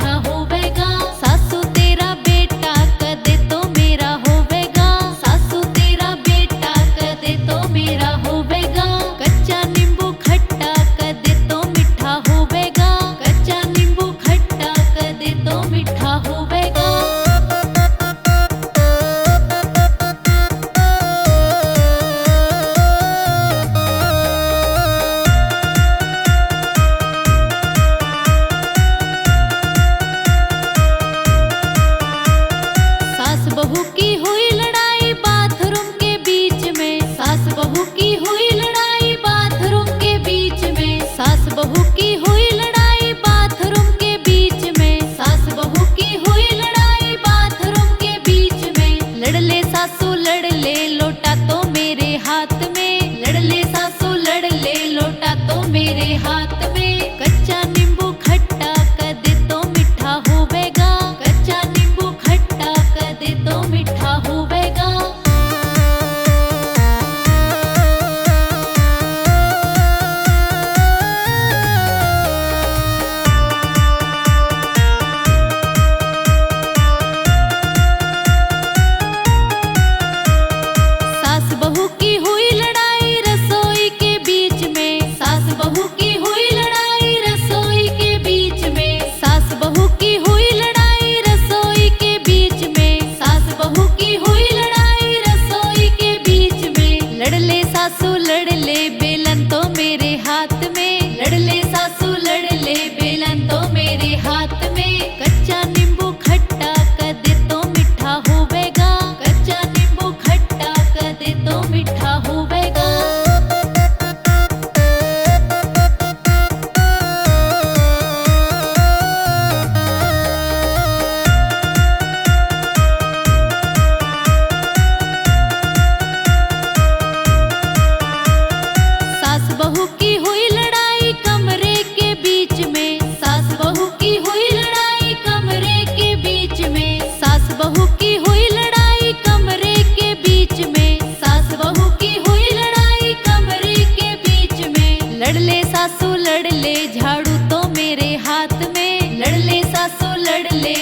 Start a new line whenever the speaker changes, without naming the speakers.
मिठा होवेगा। सासू तेरा बेटा कदे तो मेरा होवेगा। सासू तेरा बेटा कदे तो मेरा होवेगा। कच्चा नींबू खट्टा कदे तो मिठा होवेगा। कच्चा नींबू खट्टा कदे तो मिठा होवेगा। सास बहू की हुई लड़ाई बाथरूम के बीच में। सास बहू की हुई लड़ाई बाथरूम के बीच में। सास बहू की हुई लड़ाई बाथरूम के बीच में। सास बहू की हुई लड़ाई बाथरूम के बीच में। लड़ ले सासू लड़ ले लोटा तो मेरे हाथ में। लड़ ले सासू लड़ ले लोटा तो मेरे हाथ में। कच्चा नींबू खट्टा कदे तो मिठा होवेगा। कच्चा नींबू खट्टा कदे तो मिठा होवेगा। सास बहू की हुई लड़ाई रसोई के बीच में। सास बहू की हुई लड़ाई रसोई के बीच में। सास बहू की हुई लड़ाई रसोई के बीच में। सास बहू की हुई लड़ाई रसोई के बीच में। लड़ ले सासू लड़ ले बेलन तो मेरे हाथ में। लड़ ले सासू लड़ ले बेलन तो मेरे हाथ में। कच्चा नींबू खट्टा कदे तो मिठा होवेगा। कच्चा नींबू खट्टा कदे तो मिठा होवेगा। सास बहू की हुई लड़ाई कमरे के बीच में। सास बहू की हुई लड़ाई कमरे के बीच में। सास बहू की हुई लड़ाई कमरे के बीच में। सास बहू की हुई लड़ाई कमरे के बीच में। लड़ ले सासू लड़ ले झाड़ू तो मेरे हाथ में। लड़ ले सासू लड़ ले